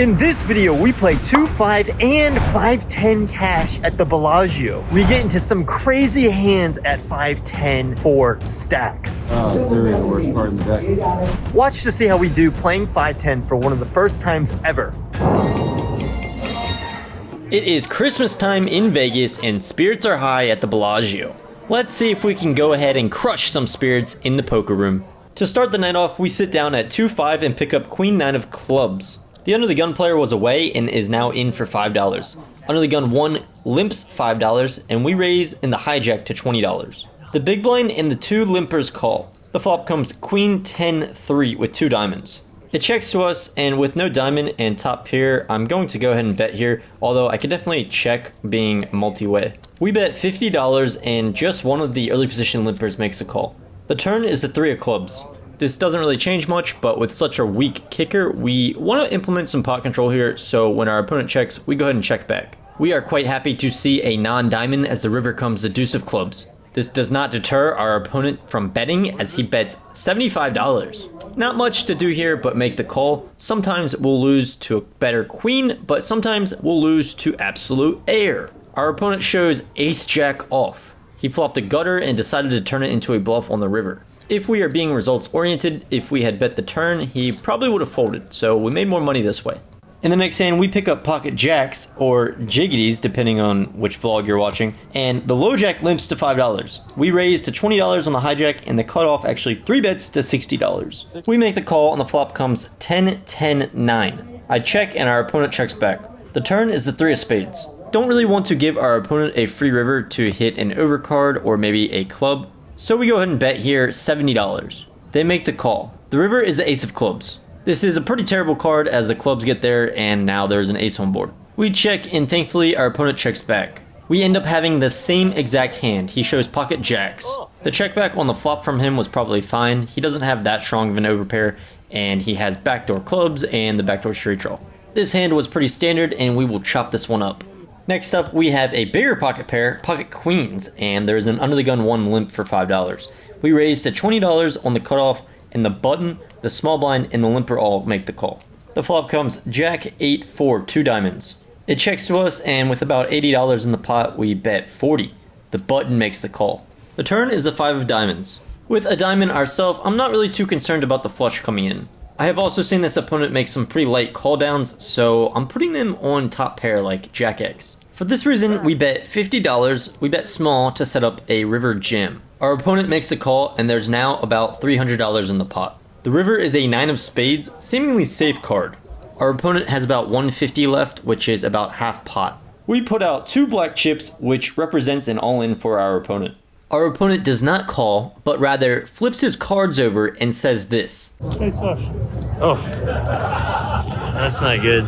In this video, we play 2-5 and 5-10 cash at the Bellagio. We get into some crazy hands at 5-10 for stacks. Oh, it's literally the worst part of the deck. Watch to see how we do playing 5-10 for one of the first times ever. It is Christmas time in Vegas and spirits are high at the Bellagio. Let's see if we can go ahead and crush some spirits in the poker room. To start the night off, we sit down at 2-5 and pick up Queen 9 of clubs. The under the gun player was away and is now in for $5. Under the gun 1 limps $5 and we raise in the hijack to $20. The big blind and the 2 limpers call. The flop comes Queen 10-3 with 2 diamonds. It checks to us, and with no diamond and top pair, I'm going to go ahead and bet here, although I could definitely check being multi-way. We bet $50 and just one of the early position limpers makes a call. The turn is the 3 of clubs. This doesn't really change much, but with such a weak kicker, we want to implement some pot control here, so when our opponent checks, we go ahead and check back. We are quite happy to see a non-diamond as the river comes the deuce of clubs. This does not deter our opponent from betting as he bets $75. Not much to do here but make the call. Sometimes we'll lose to a better queen, but sometimes we'll lose to absolute air. Our opponent shows ace-jack off. He flopped a gutter and decided to turn it into a bluff on the river. If we are being results oriented, if we had bet the turn, he probably would have folded, so we made more money this way. In the next hand, we pick up pocket jacks, or jiggities, depending on which vlog you're watching, and the low jack limps to $5. We raise to $20 on the hijack, and the cutoff actually 3 bets to $60. We make the call, and the flop comes 10-10-9. I check, and our opponent checks back. The turn is the 3 of spades. Don't really want to give our opponent a free river to hit an overcard or maybe a club, so we go ahead and bet here $70. They make the call. The river is the ace of clubs. This is a pretty terrible card as the clubs get there and now there's an ace on board. We check and thankfully our opponent checks back. We end up having the same exact hand. He shows pocket jacks. The check back on the flop from him was probably fine. He doesn't have that strong of an overpair and he has backdoor clubs and the backdoor straight draw. This hand was pretty standard and we will chop this one up. Next up, we have a bigger pocket pair, pocket queens, and there's an under the gun 1 limp for $5. We raise to $20 on the cutoff, and the button, the small blind, and the limper all make the call. The flop comes Jack 8-4, 2 diamonds. It checks to us, and with about $80 in the pot, we bet $40. The button makes the call. The turn is the 5 of diamonds. With a diamond ourselves, I'm not really too concerned about the flush coming in. I have also seen this opponent make some pretty light call downs, so I'm putting them on top pair like Jack X. For this reason, we bet $50, we bet small to set up a river jam. Our opponent makes a call and there's now about $300 in the pot. The river is a 9 of spades, seemingly safe card. Our opponent has about $150 left, which is about half pot. We put out 2 black chips, which represents an all-in for our opponent. Our opponent does not call, but rather flips his cards over and says this. Straight flush. Oh, that's not good.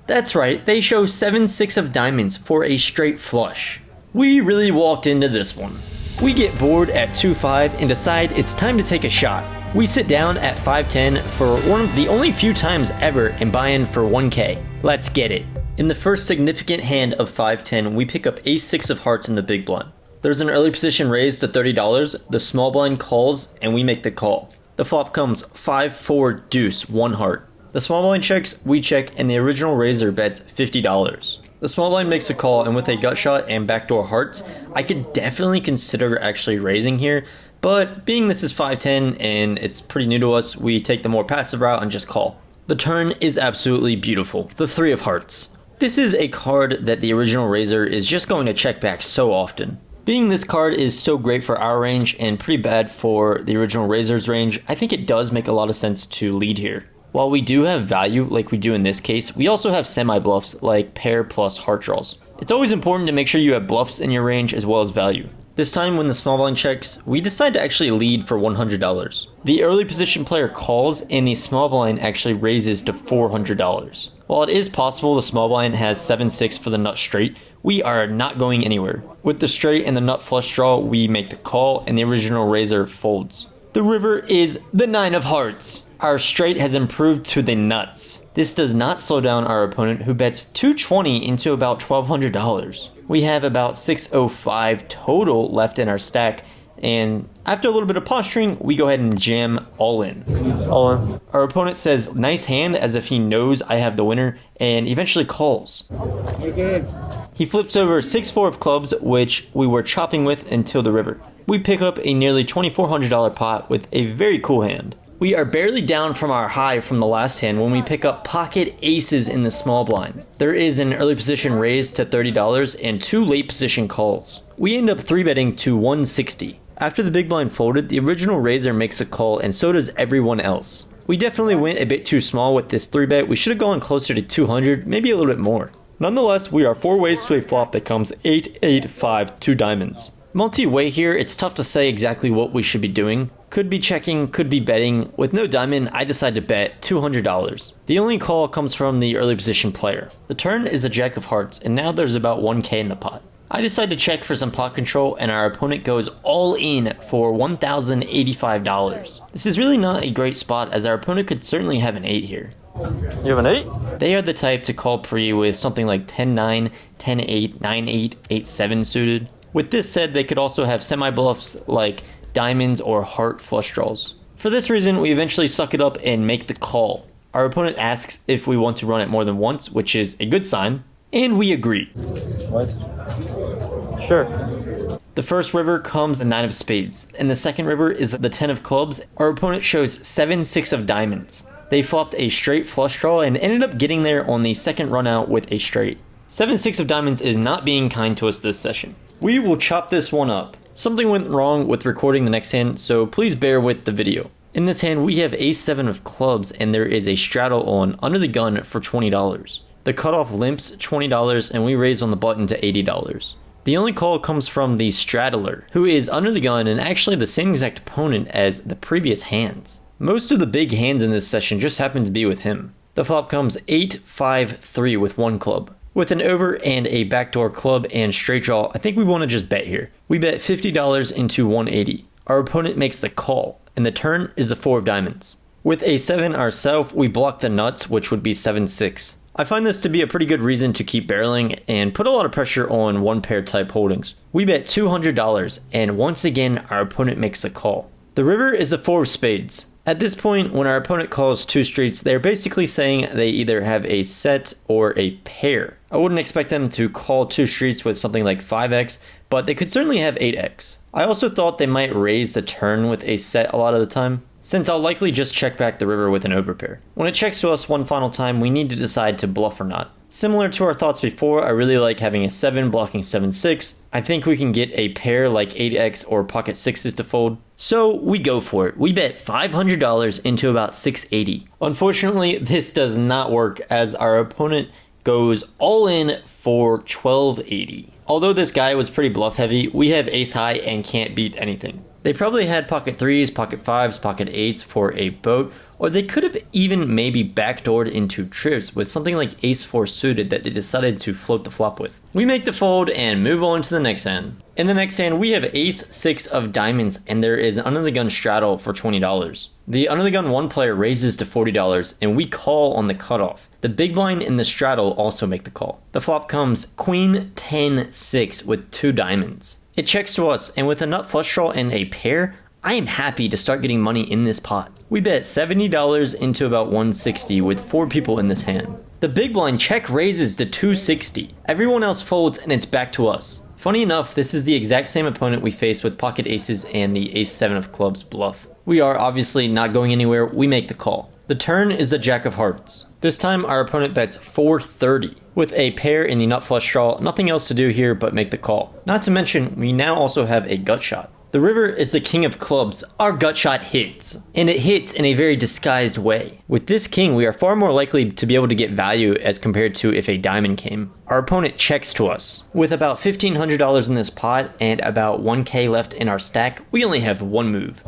That's right, they show 7-6 of diamonds for a straight flush. We really walked into this one. We get bored at 2-5 and decide it's time to take a shot. We sit down at 5-10 for one of the only few times ever and buy in for 1K. Let's get it. In the first significant hand of 5-10, we pick up ace-6 of hearts in the big blind. There's an early position raise to $30, the small blind calls, and we make the call. The flop comes 5-4 deuce, 1 heart. The small blind checks, we check, and the original raiser bets $50. The small blind makes a call, and with a gut shot and backdoor hearts, I could definitely consider actually raising here, but being this is 5-10 and it's pretty new to us, we take the more passive route and just call. The turn is absolutely beautiful, the 3 of hearts. This is a card that the original raiser is just going to check back so often. Being this card is so great for our range and pretty bad for the original raiser's range, I think it does make a lot of sense to lead here. While we do have value, like we do in this case, we also have semi-bluffs, like pair plus heart draws. It's always important to make sure you have bluffs in your range as well as value. This time when the small blind checks, we decide to actually lead for $100. The early position player calls and the small blind actually raises to $400. While it is possible the small blind has 7-6 for the nut straight, we are not going anywhere. With the straight and the nut flush draw, we make the call and the original raiser folds. The river is the 9 of hearts. Our straight has improved to the nuts. This does not slow down our opponent who bets $220 into about $1,200. We have about $605 total left in our stack, and After a little bit of posturing, we go ahead and jam all in. All in. Our opponent says, nice hand, as if he knows I have the winner, and eventually calls. He flips over 6-4 of clubs, which we were chopping with until the river. We pick up a nearly $2,400 pot with a very cool hand. We are barely down from our high from the last hand when we pick up pocket aces in the small blind. There is an early position raise to $30 and 2 late position calls. We end up 3-betting to 160. After the big blind folded, the original raiser makes a call and so does everyone else. We definitely went a bit too small with this 3-bet. We should have gone closer to 200, maybe a little bit more. Nonetheless, we are 4 ways to a flop that comes 8-8-5, 2 diamonds. Multi-way here, it's tough to say exactly what we should be doing. Could be checking, could be betting. With no diamond, I decide to bet $200. The only call comes from the early position player. The turn is a jack of hearts, and now there's about 1k in the pot. I decide to check for some pot control, and our opponent goes all in for $1,085. This is really not a great spot, as our opponent could certainly have an 8 here. You have an 8? They are the type to call pre with something like 10-9, 10-8, 9-8, 8-7 suited. With this said, they could also have semi-bluffs like diamonds or heart flush draws. For this reason, we eventually suck it up and make the call. Our opponent asks if we want to run it more than once, which is a good sign, and we agree. What? Sure. The first river comes a 9 of spades, and the second river is the 10 of clubs. Our opponent shows 7-6 of diamonds. They flopped a straight flush draw and ended up getting there on the second run out with a straight. 7-6 of diamonds is not being kind to us this session. We will chop this one up. Something went wrong with recording the next hand, so please bear with the video. In this hand, we have ace-7 of clubs, and there is a straddle on under the gun for $20. The cutoff limps $20, and we raise on the button to $80. The only call comes from the straddler, who is under the gun and actually the same exact opponent as the previous hands. Most of the big hands in this session just happen to be with him. The flop comes 8-5-3 with 1 club. With an over and a backdoor club and straight draw, I think we want to just bet here. We bet $50 into 180. Our opponent makes the call, and the turn is a 4 of diamonds. With a 7 ourselves, we block the nuts, which would be 7-6. I find this to be a pretty good reason to keep barreling and put a lot of pressure on one pair type holdings. We bet $200, and once again, our opponent makes a call. The river is a 4 of spades. At this point, when our opponent calls 2 streets, they're basically saying they either have a set or a pair. I wouldn't expect them to call 2 streets with something like 5x, but they could certainly have 8x. I also thought they might raise the turn with a set a lot of the time, since I'll likely just check back the river with an overpair. When it checks to us one final time, we need to decide to bluff or not. Similar to our thoughts before, I really like having a 7 blocking 7-6. I think we can get a pair like 8x or pocket 6s to fold. So we go for it. We bet $500 into about 680. Unfortunately, this does not work as our opponent goes all in for 1280. Although this guy was pretty bluff heavy, we have ace high and can't beat anything. They probably had pocket 3s, pocket 5s, pocket 8s for a boat, or they could have even maybe backdoored into trips with something like ace 4 suited that they decided to float the flop with. We make the fold and move on to the next hand. In the next hand, we have ace 6 of diamonds, and there is an under the gun straddle for $20. The under the gun 1 player raises to $40, and we call on the cutoff. The big blind and the straddle also make the call. The flop comes queen 10-6 with 2 diamonds. It checks to us, and with a nut flush draw and a pair, I am happy to start getting money in this pot. We bet $70 into about 160 with 4 people in this hand. The big blind check raises to 260. Everyone else folds and it's back to us. Funny enough, this is the exact same opponent we faced with pocket aces and the ace 7 of clubs bluff. We are obviously not going anywhere, we make the call. The turn is the jack of hearts. This time our opponent bets $430. With a pair in the nut flush draw, nothing else to do here but make the call. Not to mention, we now also have a gut shot. The river is the king of clubs. Our gut shot hits, and it hits in a very disguised way. With this king, we are far more likely to be able to get value as compared to if a diamond came. Our opponent checks to us. With about $1,500 in this pot and about 1k left in our stack, we only have one move.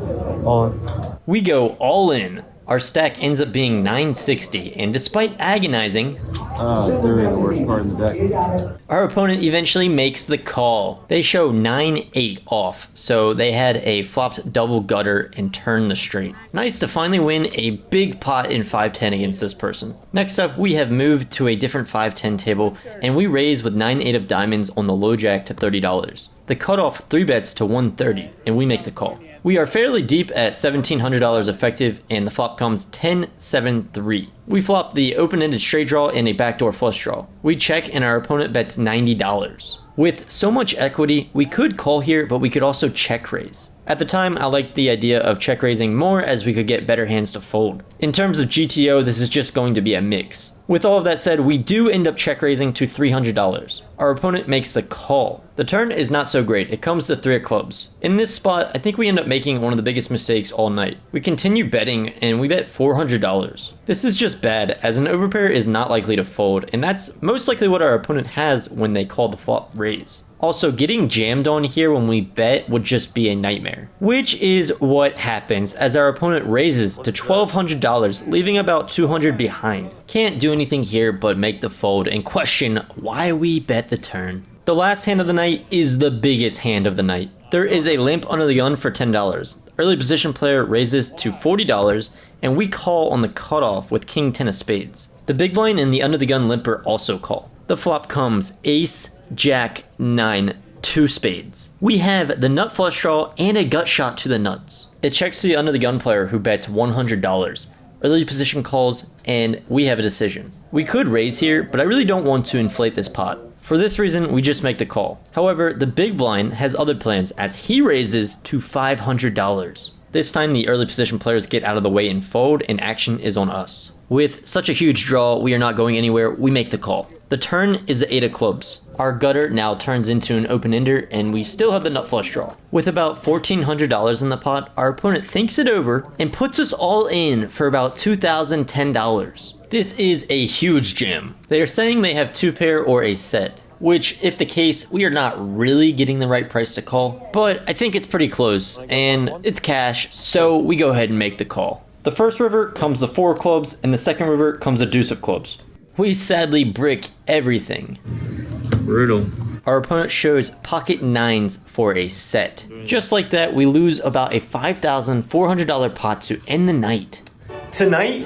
All in. We go all in. Our stack ends up being 960, and despite agonizing, It's literally the worst part in the deck. our opponent eventually makes the call. They show 9-8 off, so they had a flopped double gutter and turned the straight. Nice to finally win a big pot in 5-10 against this person. Next up, we have moved to a different 5-10 table, and we raise with 9-8 of diamonds on the low jack to $30. The cutoff 3 bets to 130, and we make the call. We are fairly deep at $1,700 effective, and the flop comes 10-7-3. We flop the open-ended straight draw and a backdoor flush draw. We check, and our opponent bets $90. With so much equity, we could call here, but we could also check raise. At the time, I liked the idea of check raising more as we could get better hands to fold. In terms of GTO, this is just going to be a mix. With all of that said, we do end up check raising to $300. Our opponent makes the call. The turn is not so great. It comes to 3 of clubs. In this spot, I think we end up making one of the biggest mistakes all night. We continue betting and we bet $400. This is just bad, as an overpair is not likely to fold, and that's most likely what our opponent has when they call the flop raise. Also, getting jammed on here when we bet would just be a nightmare. Which is what happens as our opponent raises to $1,200, leaving about $200 behind. Can't do anything here but make the fold and question why we bet the turn. The last hand of the night is the biggest hand of the night. There is a limp under the gun for $10. Early position player raises to $40, and we call on the cutoff with King 10 of spades. The big blind and the under the gun limper also call. The flop comes ace, jack, 9, 2 spades. We have the nut flush draw and a gut shot to the nuts. It checks the under the gun player who bets $100. Early position calls, and we have a decision. We could raise here, but I really don't want to inflate this pot. For this reason, we just make the call. However, the big blind has other plans as he raises to $500. This time the early position players get out of the way and fold, and action is on us. With such a huge draw, we are not going anywhere, we make the call. The turn is the 8 of clubs. Our gutter now turns into an open-ender, and we still have the nut flush draw. With about $1,400 in the pot, our opponent thinks it over and puts us all in for about $2,010. This is a huge jam. They are saying they have 2 pair or a set, which, if the case, we are not really getting the right price to call, but I think it's pretty close, and it's cash, so we go ahead and make the call. The first river comes the 4 of clubs, and the second river comes a deuce of clubs. We sadly brick everything. Brutal. Our opponent shows pocket 9s for a set. Just like that, we lose about a $5,400 pot to end the night. Tonight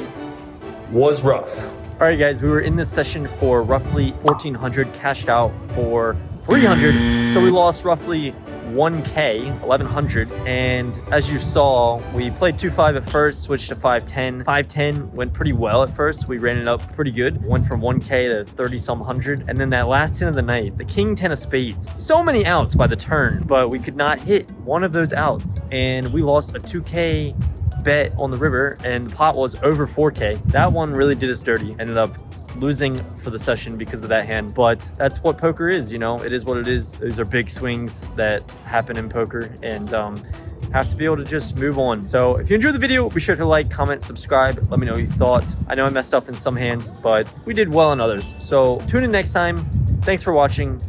was rough. All right, guys, we were in this session for roughly 1,400, cashed out for 300, so we lost roughly 1K, 1,100, and as you saw, we played 2-5 at first, switched to 5-10. 5-10 went pretty well at first. We ran it up pretty good, went from 1K to 30-some hundred, and then that last 10 of the night, the King 10 of spades. So many outs by the turn, but we could not hit one of those outs, and we lost a 2K bet on the river, and the pot was over 4K. That one really did us dirty. Ended up losing for the session because of that hand, but that's what poker is, you know. It is what it is. Those are big swings that happen in poker, and have to be able to just move on. So if you enjoyed the video, be sure to like, comment, subscribe. Let me know what you thought. I know I messed up in some hands, but we did well in others. So tune in next time. Thanks for watching.